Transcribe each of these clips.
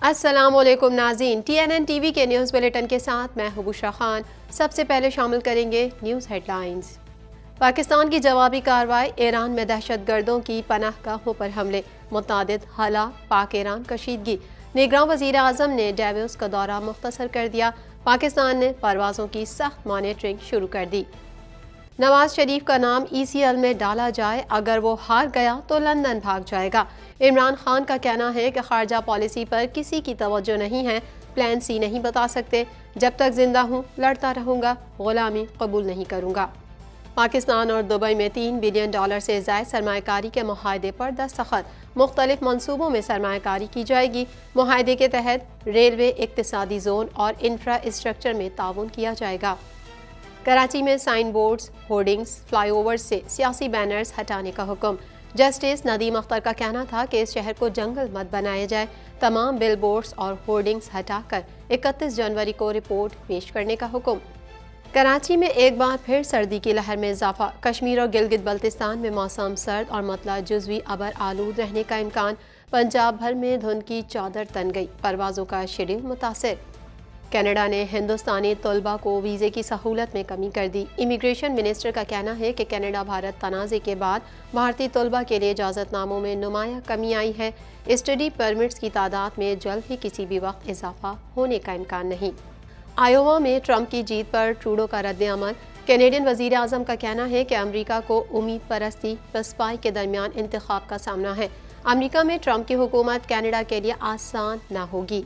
السلام علیکم ناظرین، TNN ٹی وی کے نیوز بلیٹن کے ساتھ میں ہوں بشرا خان۔ سب سے پہلے شامل کریں گے نیوز ہیڈ لائنز۔ پاکستان کی جوابی کارروائی، ایران میں دہشت گردوں کی پناہ گاہوں پر حملے، متعدد حالات، پاک ایران کشیدگی۔ نگراں وزیر اعظم نے ڈیووس کا دورہ مختصر کر دیا، پاکستان نے پروازوں کی سخت مانیٹرنگ شروع کر دی۔ نواز شریف کا نام ECL میں ڈالا جائے، اگر وہ ہار گیا تو لندن بھاگ جائے گا۔ عمران خان کا کہنا ہے کہ خارجہ پالیسی پر کسی کی توجہ نہیں ہے، پلان C نہیں بتا سکتے، جب تک زندہ ہوں لڑتا رہوں گا، غلامی قبول نہیں کروں گا۔ پاکستان اور دبئی میں $3 بلین سے زائد سرمایہ کاری کے معاہدے پر دستخط، مختلف منصوبوں میں سرمایہ کاری کی جائے گی۔ معاہدے کے تحت ریلوے، اقتصادی زون اور انفراسٹرکچر میں تعاون کیا جائے گا۔ کراچی میں sign boards, hoardings, flyovers سے سیاسی بینرز ہٹانے کا حکم۔ جسٹس ندیم اختر کا کہنا تھا کہ اس شہر کو جنگل مت بنایا جائے، تمام بل بورڈز اور ہورڈنگز ہٹا کر 31 جنوری کو رپورٹ پیش کرنے کا حکم۔ کراچی میں ایک بار پھر سردی کی لہر میں اضافہ، کشمیر اور گلگت بلتستان میں موسم سرد اور مطلع جزوی ابر آلود رہنے کا امکان۔ پنجاب بھر میں دھند کی چادر تن گئی، پروازوں کا شیڈول متاثر۔ کینیڈا نے ہندوستانی طلباء کو ویزے کی سہولت میں کمی کر دی۔ امیگریشن منسٹر کا کہنا ہے کہ کینیڈا بھارت تنازع کے بعد بھارتی طلباء کے لیے اجازت ناموں میں نمایاں کمی آئی ہے۔ اسٹڈی پرمٹس کی تعداد میں جلد ہی کسی بھی وقت اضافہ ہونے کا امکان نہیں۔ آئیووا میں ٹرمپ کی جیت پر ٹروڈو کا رد عمل، کینیڈین وزیر اعظم کا کہنا ہے کہ امریکہ کو امید پرستی پسپائی کے درمیان انتخاب کا سامنا ہے۔ امریکہ میں ٹرمپ کی حکومت کینیڈا کے لیے آسان نہ ہوگی۔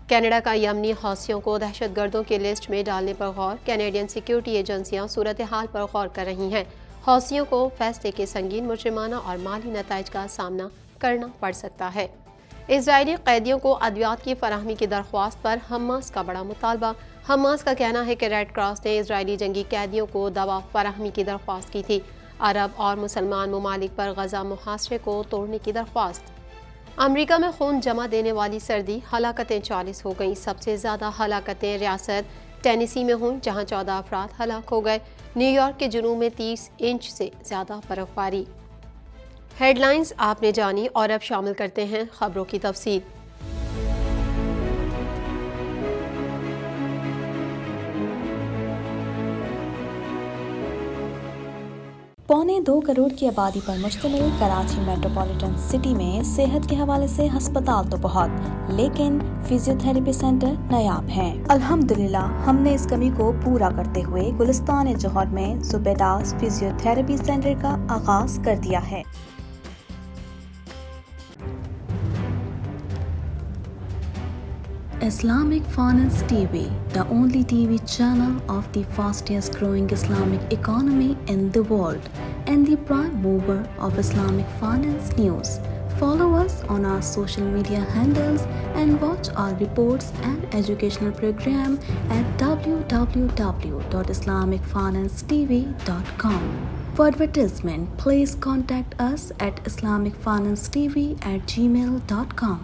کینیڈا کا یمنی حوثیوں کو دہشت گردوں کی لسٹ میں ڈالنے پر غور، کینیڈین سیکیورٹی ایجنسیاں صورتحال پر غور کر رہی ہیں۔ حوثیوں کو فیصلے کے سنگین مجرمانہ اور مالی نتائج کا سامنا کرنا پڑ سکتا ہے۔ اسرائیلی قیدیوں کو ادویات کی فراہمی کی درخواست پر حماس کا بڑا مطالبہ۔ حماس کا کہنا ہے کہ ریڈ کراس نے اسرائیلی جنگی قیدیوں کو دوا فراہمی کی درخواست کی تھی۔ عرب اور مسلمان ممالک پر غزہ محاصرے کو توڑنے کی درخواست۔ امریکہ میں خون جمع دینے والی سردی، ہلاکتیں 40 ہو گئیں۔ سب سے زیادہ ہلاکتیں ریاست ٹینیسی میں ہوئیں، جہاں 14 افراد ہلاک ہو گئے۔ نیو یارک کے جنوب میں 30 انچ سے زیادہ برف باری۔ ہیڈ لائنز آپ نے جانی، اور اب شامل کرتے ہیں خبروں کی تفصیل۔ 1.25 کروڑ کی آبادی پر مشتمل کراچی میٹروپولیٹن سٹی میں صحت کے حوالے سے ہسپتال تو بہت، لیکن فزیو تھراپی سینٹر نایاب ہیں۔ الحمدللہ ہم نے اس کمی کو پورا کرتے ہوئے گلستان جوہر میں زبیداس فزیو تھراپی سینٹر کا آغاز کر دیا ہے۔ Islamic Finance TV, the only TV channel of the fastest growing Islamic economy in the world and the prime mover of Islamic finance news. Follow us on our social media handles and watch our reports and educational program at www.islamicfinancetv.com. For advertisement, please contact us at islamicfinancetv@gmail.com.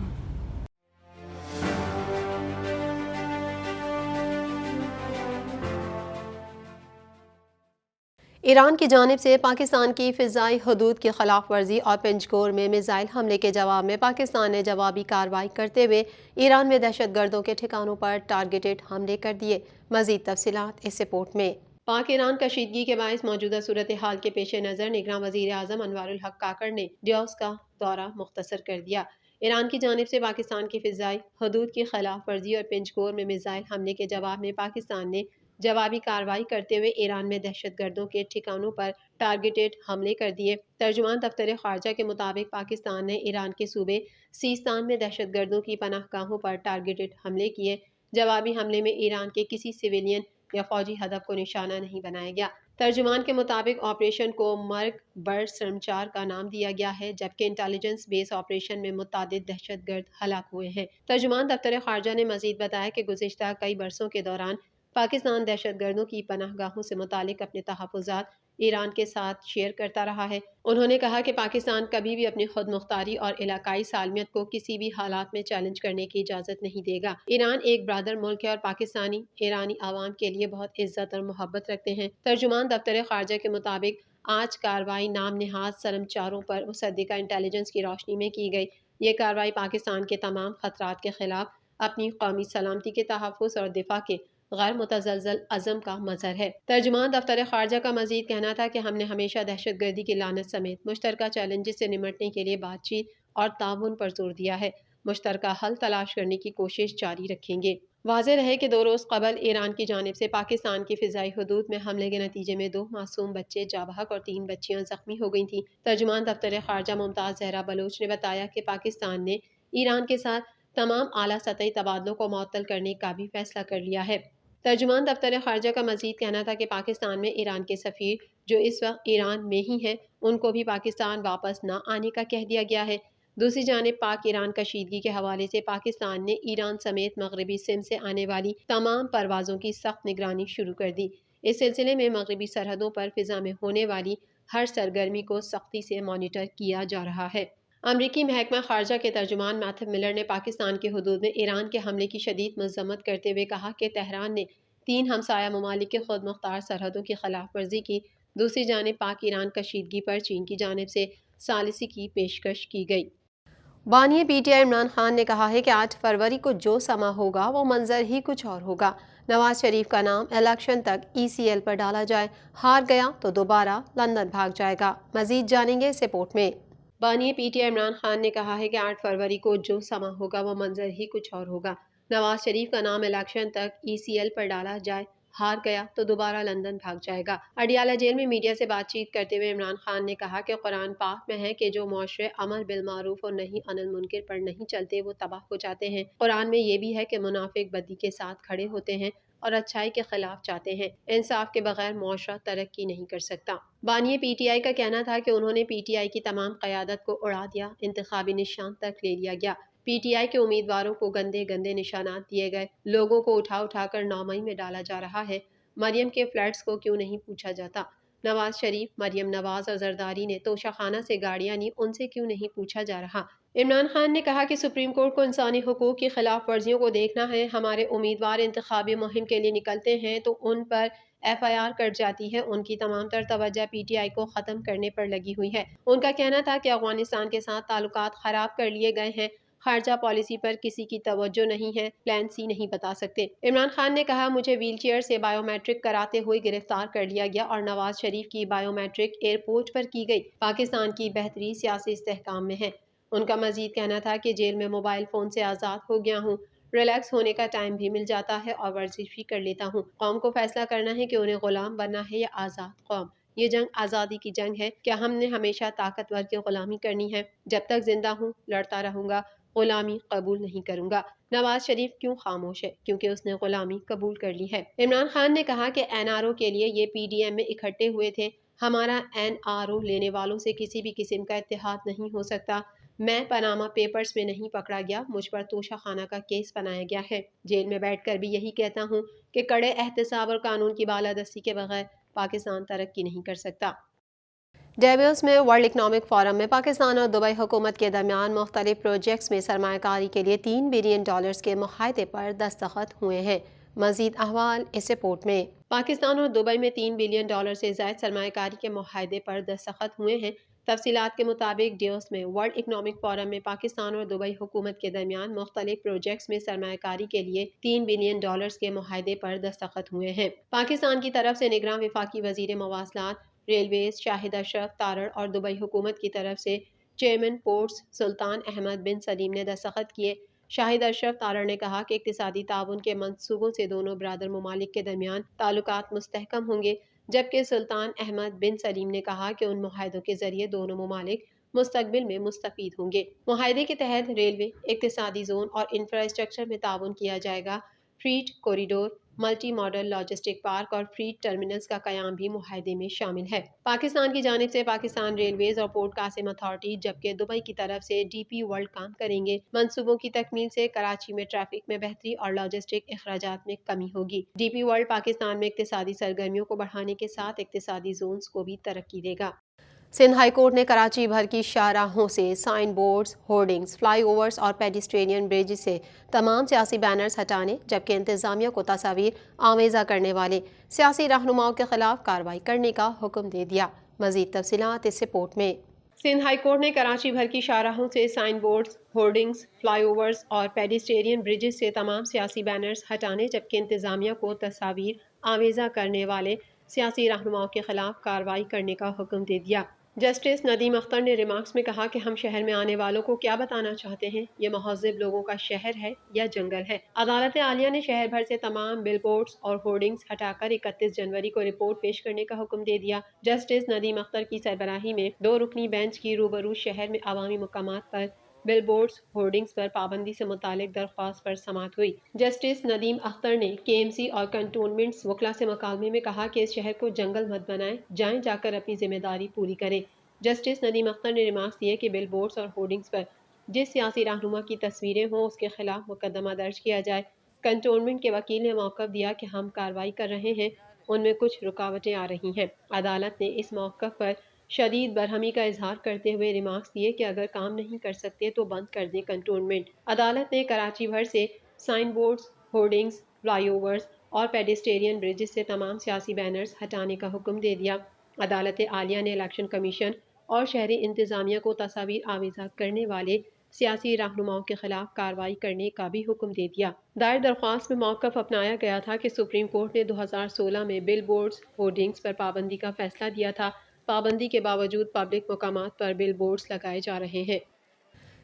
Iran کی جانب سے پاکستان کی فضائی حدود کی خلاف ورزی اور پنجگور میں میزائل حملے کے جواب میں پاکستان نے جوابی کارروائی کرتے ہوئے ایران میں دہشت گردوں کے ٹھکانوں پر ٹارگیٹڈ حملے کر دیے۔ مزید تفصیلات اس رپورٹ میں۔ پاک ایران کشیدگی کے باعث موجودہ صورتحال کے پیش نظر نگراں وزیر اعظم انوار الحق کاکڑ نے ڈیوس کا دورہ مختصر کر دیا۔ ایران کی جانب سے پاکستان کی فضائی حدود کی خلاف ورزی اور پنجگور میں میزائل حملے کے جواب میں پاکستان نے جوابی کارروائی کرتے ہوئے ایران میں دہشت گردوں کے ٹھکانوں پر ٹارگیٹڈ حملے کر دیے۔ ترجمان دفتر خارجہ کے مطابق پاکستان نے ایران کے صوبے سیستان میں دہشت گردوں کی پناہ گاہوں پر ٹارگیٹڈ حملے کیے۔ جوابی حملے میں ایران کے کسی سویلین یا فوجی ہدف کو نشانہ نہیں بنایا گیا۔ ترجمان کے مطابق آپریشن کو مرگ بر سرمچار کا نام دیا گیا ہے، جبکہ انٹیلیجنس بیس آپریشن میں متعدد دہشت گرد ہلاک ہوئے ہیں۔ ترجمان دفتر خارجہ نے مزید بتایا کہ گزشتہ کئی برسوں کے دوران پاکستان دہشت گردوں کی پناہ گاہوں سے متعلق اپنے تحفظات ایران کے ساتھ شیئر کرتا رہا ہے۔ انہوں نے کہا کہ پاکستان کبھی بھی اپنی خود مختاری اور علاقائی سالمیت کو کسی بھی حالات میں چیلنج کرنے کی اجازت نہیں دے گا۔ ایران ایک برادر ملک ہے اور پاکستانی ایرانی عوام کے لیے بہت عزت اور محبت رکھتے ہیں۔ ترجمان دفتر خارجہ کے مطابق آج کارروائی نام نہاد سرمچاروں پر مصدقہ انٹیلیجنس کی روشنی میں کی گئی۔ یہ کارروائی پاکستان کے تمام خطرات کے خلاف اپنی قومی سلامتی کے تحفظ اور دفاع کے غیر متزلزل عزم کا مظہر ہے۔ ترجمان دفتر خارجہ کا مزید کہنا تھا کہ ہم نے ہمیشہ دہشت گردی کی لعنت سمیت مشترکہ چیلنجز سے نمٹنے کے لیے بات چیت اور تعاون پر زور دیا ہے۔ مشترکہ حل تلاش کرنے کی کوشش جاری رکھیں گے۔ واضح رہے کہ 2 روز قبل ایران کی جانب سے پاکستان کی فضائی حدود میں حملے کے نتیجے میں 2 معصوم بچے جاں بحق اور 3 بچیاں زخمی ہو گئی تھیں۔ ترجمان دفتر خارجہ ممتاز زہرا بلوچ نے بتایا کہ پاکستان نے ایران کے ساتھ تمام اعلیٰ سطحی تبادلوں کو معطل کرنے کا بھی فیصلہ کر لیا ہے۔ ترجمان دفتر خارجہ کا مزید کہنا تھا کہ پاکستان میں ایران کے سفیر جو اس وقت ایران میں ہی ہیں ان کو بھی پاکستان واپس نہ آنے کا کہہ دیا گیا ہے۔ دوسری جانب پاک ایران کشیدگی کے حوالے سے پاکستان نے ایران سمیت مغربی سندھ سے آنے والی تمام پروازوں کی سخت نگرانی شروع کر دی۔ اس سلسلے میں مغربی سرحدوں پر فضا میں ہونے والی ہر سرگرمی کو سختی سے مانیٹر کیا جا رہا ہے۔ امریکی محکمہ خارجہ کے ترجمان میتھیو ملر نے پاکستان کی حدود میں ایران کے حملے کی شدید مذمت کرتے ہوئے کہا کہ تہران نے 3 ہمسایہ ممالک کے خود مختار سرحدوں کی خلاف ورزی کی۔ دوسری جانب پاک ایران کشیدگی پر چین کی جانب سے ثالثی کی پیشکش کی گئی۔ بانی P T I Imran Khan نے کہا ہے کہ 8 فروری کو جو سما ہوگا وہ منظر ہی کچھ اور ہوگا۔ نواز شریف کا نام الیکشن تک ECL پر ڈالا جائے، ہار گیا تو دوبارہ لندن بھاگ جائے گا۔ مزید جانیں گے اس رپورٹ میں۔ بانی P T I Imran Khan نے کہا ہے کہ 8 فروری کو جو سما ہوگا وہ منظر ہی کچھ اور ہوگا۔ نواز شریف کا نام الیکشن تک ECL پر ڈالا جائے، ہار گیا تو دوبارہ لندن بھاگ جائے گا۔ اڈیالہ جیل میں میڈیا سے بات چیت کرتے ہوئے عمران خان نے کہا کہ قرآن پاک میں ہے کہ جو معاشرے امر بالمعروف اور نہی عن المنکر پر نہیں چلتے وہ تباہ ہو جاتے ہیں۔ قرآن میں یہ بھی ہے کہ منافق بدی کے ساتھ کھڑے ہوتے ہیں اور اچھائی کے خلاف جاتے ہیں۔ انصاف کے بغیر معاشرہ ترقی نہیں کر سکتا۔ بانی پی ٹی آئی کا کہنا تھا کہ انہوں نے پی ٹی آئی کی تمام قیادت کو اڑا دیا، انتخابی نشان تک لے لیا گیا۔ پی ٹی آئی کے امیدواروں کو گندے گندے نشانات دیے گئے، لوگوں کو اٹھا کر 9 مئی میں ڈالا جا رہا ہے۔ مریم کے فلیٹس کو کیوں نہیں پوچھا جاتا؟ نواز شریف، مریم نواز اور زرداری نے توشہ خانہ سے گاڑیاں لی، ان سے کیوں نہیں پوچھا جا رہا؟ عمران خان نے کہا کہ سپریم کورٹ کو انسانی حقوق کی خلاف ورزیوں کو دیکھنا ہے۔ ہمارے امیدوار انتخابی مہم کے لیے نکلتے ہیں تو ان پر FIR کٹ جاتی ہے۔ ان کی تمام تر توجہ پی ٹی آئی کو ختم کرنے پر لگی ہوئی ہے۔ ان کا کہنا تھا کہ افغانستان کے ساتھ تعلقات خراب کر لیے گئے ہیں، خارجہ پالیسی پر کسی کی توجہ نہیں ہے، پلان C نہیں بتا سکتے۔ عمران خان نے کہا مجھے ویل چیئر سے بائیو میٹرک کراتے ہوئے گرفتار کر لیا گیا اور نواز شریف کی بائیو میٹرک ایئرپورٹ پر کی گئی۔ پاکستان کی بہتری سیاسی استحکام میں ہے۔ ان کا مزید کہنا تھا کہ جیل میں موبائل فون سے آزاد ہو گیا ہوں، ریلیکس ہونے کا ٹائم بھی مل جاتا ہے اور ورزش بھی کر لیتا ہوں۔ قوم کو فیصلہ کرنا ہے کہ انہیں غلام بننا ہے یا آزاد قوم۔ یہ جنگ آزادی کی جنگ ہے۔ کیا ہم نے ہمیشہ طاقتور کی غلامی کرنی ہے؟ جب تک زندہ ہوں لڑتا رہوں گا، غلامی قبول نہیں کروں گا۔ نواز شریف کیوں خاموش ہے؟ کیونکہ اس نے غلامی قبول کر لی ہے۔ عمران خان نے کہا کہ NRO کے لیے یہ PDM میں اکٹھے ہوئے تھے۔ ہمارا NRO لینے والوں سے کسی بھی قسم کا اتحاد نہیں ہو سکتا۔ میں پاناما پیپرز میں نہیں پکڑا گیا، مجھ پر توشہ خانہ کا کیس بنایا گیا ہے۔ جیل میں بیٹھ کر بھی یہی کہتا ہوں کہ کڑے احتساب اور قانون کی بالادستی کے بغیر پاکستان ترقی نہیں کر سکتا۔ ڈیووس میں ورلڈ اکنامک فورم میں پاکستان اور دبئی حکومت کے درمیان مختلف پروجیکٹس میں سرمایہ کاری کے لیے $3 بلین کے معاہدے پر دستخط ہوئے ہیں۔ مزید احوال اس رپورٹ میں۔ پاکستان اور دبئی میں $3 بلین سے زائد سرمایہ کاری کے معاہدے پر دستخط ہوئے ہیں۔ تفصیلات کے مطابق ڈیووس میں ورلڈ اکنامک فورم میں پاکستان اور دبئی حکومت کے درمیان مختلف پروجیکٹس میں سرمایہ کاری کے لیے $3 بلین کے معاہدے پر دستخط ہوئے ہیں۔ پاکستان کی طرف سے نگراں وفاقی وزیر مواصلات، ریلویز شاہد اشرف تارڑ اور دبئی حکومت کی طرف سے چیئرمین پورٹس سلطان احمد بن سلیم نے دستخط کیے۔ شاہد اشرف تارڑ نے کہا کہ اقتصادی تعاون کے منصوبوں سے دونوں برادر ممالک کے درمیان تعلقات مستحکم ہوں گے، جبکہ سلطان احمد بن سلیم نے کہا کہ ان معاہدوں کے ذریعے دونوں ممالک مستقبل میں مستفید ہوں گے۔ معاہدے کے تحت ریلوے، اقتصادی زون اور انفراسٹرکچر میں تعاون کیا جائے گا۔ Freight corridor, multi modal logistic park اور فریٹ ٹرمینلز کا قیام بھی معاہدے میں شامل ہے۔ پاکستان کی جانب سے پاکستان ریلویز اور پورٹ قاسم اتھارٹی، جبکہ دبئی کی طرف سے DP ورلڈ کام کریں گے۔ منصوبوں کی تکمیل سے کراچی میں ٹریفک میں بہتری اور لاجسٹک اخراجات میں کمی ہوگی۔ DP ورلڈ پاکستان میں اقتصادی سرگرمیوں کو بڑھانے کے ساتھ اقتصادی زونز کو بھی ترقی دے گا۔ سندھ ہائی کورٹ نے کراچی بھر کی شاہراہوں سے sign boards, hoardings, flyovers اور پیڈیسٹرینین برج سے تمام سیاسی بینرز ہٹانے، جبکہ انتظامیہ کو تصاویر آویزہ کرنے والے سیاسی رہنماؤں کے خلاف کارروائی کرنے کا حکم دے دیا۔ مزید تفصیلات اس رپورٹ میں۔ سندھ ہائی کورٹ نے کراچی بھر کی شاہراہوں سے sign boards, hoardings, flyovers اور پیڈیسٹرین برجز سے تمام سیاسی بینرز ہٹانے جبکہ انتظامیہ کو تصاویر آویزہ کرنے والے سیاسی رہنماؤں کے خلاف کارروائی کرنے کا حکم دے دیا۔ جسٹس ندیم اختر نے ریمارکس میں کہا کہ ہم شہر میں آنے والوں کو کیا بتانا چاہتے ہیں، یہ مہذب لوگوں کا شہر ہے یا جنگل ہے۔ عدالت عالیہ نے شہر بھر سے تمام بل بورڈز اور ہورڈنگز ہٹا کر 31 جنوری کو رپورٹ پیش کرنے کا حکم دے دیا۔ جسٹس ندیم اختر کی سربراہی میں 2 رکنی بینچ کی روبرو شہر میں عوامی مقامات پر بل بورڈز، ہورڈنگز پر پابندی سے متعلق درخواست پر سماعت ہوئی۔ جسٹس ندیم اختر نے KMC اور کنٹونمنٹس وکلاء سے مکالمے میں کہا کہ اس شہر کو جنگل مت بنائیں، جائیں جا کر اپنی ذمہ داری پوری کریں۔ جسٹس ندیم اختر نے ریمارکس دیے کہ بل بورڈز اور ہورڈنگز پر جس سیاسی رہنما کی تصویریں ہوں اس کے خلاف مقدمہ درج کیا جائے۔ کنٹونمنٹ کے وکیل نے موقف دیا کہ ہم کارروائی کر رہے ہیں، ان میں کچھ رکاوٹیں آ رہی ہیں۔ عدالت نے اس موقف پر شدید برہمی کا اظہار کرتے ہوئے ریمارکس دیے کہ اگر کام نہیں کر سکتے تو بند کر دیں کنٹونمنٹ۔ عدالت نے کراچی بھر سے sign boards, hoardings, flyovers اور پیڈیسٹرین برجز سے تمام سیاسی بینرز ہٹانے کا حکم دے دیا۔ عدالت عالیہ نے الیکشن کمیشن اور شہری انتظامیہ کو تصاویر آویزہ کرنے والے سیاسی رہنماؤں کے خلاف کارروائی کرنے کا بھی حکم دے دیا۔ دائر درخواست میں موقف اپنایا گیا تھا کہ سپریم کورٹ نے 2016 میں بل بورڈز، ہورڈنگز پر پابندی کا فیصلہ دیا تھا۔ پابندی کے باوجود پبلک مقامات پر بل بورڈز لگائے جا رہے ہیں۔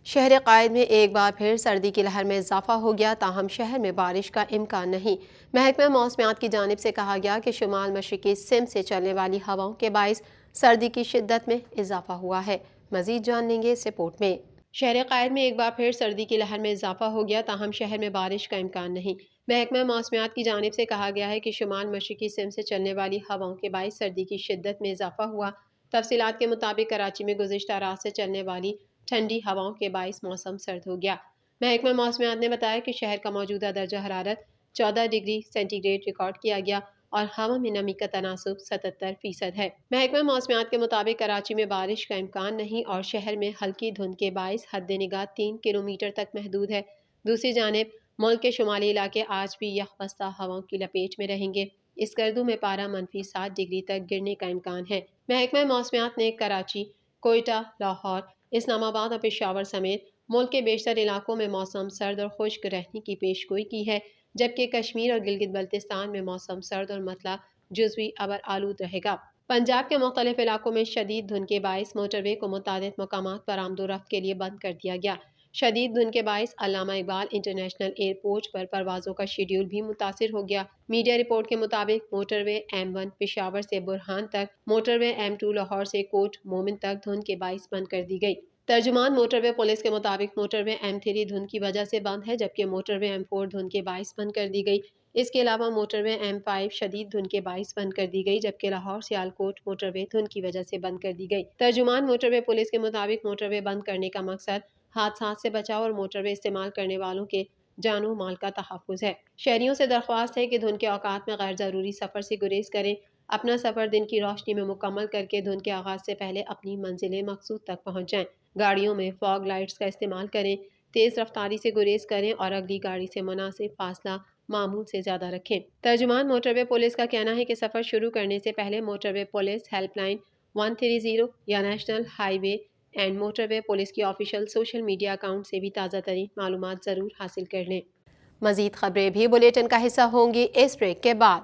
شہر قائد میں ایک بار پھر سردی کی لہر میں اضافہ ہو گیا، تاہم شہر میں بارش کا امکان نہیں۔ محکمہ موسمیات کی جانب سے کہا گیا کہ شمال مشرقی سمت سے چلنے والی ہواؤں کے باعث سردی کی شدت میں اضافہ ہوا ہے۔ مزید جان لیں گے اس رپورٹ میں۔ شہر قائد میں ایک بار پھر سردی کی لہر میں اضافہ ہو گیا، تاہم شہر میں بارش کا امکان نہیں۔ محکمہ موسمیات کی جانب سے کہا گیا ہے کہ شمال مشرقی سمت سے چلنے والی ہواؤں کے باعث سردی کی شدت میں اضافہ ہوا۔ تفصیلات کے مطابق کراچی میں گزشتہ رات سے چلنے والی ٹھنڈی ہواؤں کے باعث موسم سرد ہو گیا۔ محکمہ موسمیات نے بتایا کہ شہر کا موجودہ درجہ حرارت 14 ڈگری سینٹی گریڈ ریکارڈ کیا گیا اور ہوا میں نمی کا تناسب 77% ہے۔ محکمہ موسمیات کے مطابق کراچی میں بارش کا امکان نہیں اور شہر میں ہلکی دھند کے باعث حد نگاہ 3 کلومیٹر تک محدود ہے۔ دوسری جانب ملک کے شمالی علاقے آج بھی یخ بستہ ہواؤں کی لپیٹ میں رہیں گے۔ اس گردوں میں پارہ -7 ڈگری تک گرنے کا امکان ہے۔ محکمہ موسمیات نے کراچی، کوئٹہ، لاہور، اسلام آباد اور پشاور سمیت ملک کے بیشتر علاقوں میں موسم سرد اور خشک رہنے کی پیشگوئی کی ہے، جبکہ کشمیر اور گلگت بلتستان میں موسم سرد اور مطلع جزوی ابر آلود رہے گا۔ پنجاب کے مختلف علاقوں میں شدید دھند کے باعث موٹر وے کو متعدد مقامات پر آمد و رفت کے لیے بند کر دیا گیا۔ شدید دھند کے باعث علامہ اقبال انٹرنیشنل ایئرپورٹ پر پروازوں کا شیڈول بھی متاثر ہو گیا۔ میڈیا رپورٹ کے مطابق موٹر وے M1 پشاور سے برہان تک، موٹر وے M2 لاہور سے کوٹ مومن تک دھند کے باعث بند کر دی گئی۔ ترجمان موٹر وے پولیس کے مطابق موٹر وے M3 دھند کی وجہ سے بند ہے، جبکہ موٹر وے M4 دھند کے باعث بند کر دی گئی۔ اس کے علاوہ موٹر وے M5 شدید دھند کے باعث بند کر دی گئی، جبکہ لاہور سیالکوٹ موٹر وے دھند کی وجہ سے بند کر دی گئی۔ ترجمان موٹر وے پولیس کے مطابق موٹر وے بند کرنے کا مقصد حادثات سے بچاؤ اور موٹر وے استعمال کرنے والوں کے جان و مال کا تحفظ ہے۔ شہریوں سے درخواست ہے کہ دھند کے اوقات میں غیر ضروری سفر سے گریز کریں۔ اپنا سفر دن کی روشنی میں مکمل کر کے دھند کے آغاز سے پہلے اپنی منزل مقصود تک پہنچ جائیں۔ گاڑیوں میں فاگ لائٹس کا استعمال کریں، تیز رفتاری سے گریز کریں اور اگلی گاڑی سے مناسب فاصلہ معمول سے زیادہ رکھیں۔ ترجمان موٹر وے پولیس کا کہنا ہے کہ سفر شروع کرنے سے پہلے موٹر وے پولیس ہیلپ لائن 130 یا national high way and motor way police کی آفیشیل سوشل میڈیا اکاؤنٹ سے بھی تازہ ترین معلومات ضرور حاصل کر لیں۔ مزید خبریں بھی بلیٹن کا حصہ ہوں گی اس بریک کے بعد۔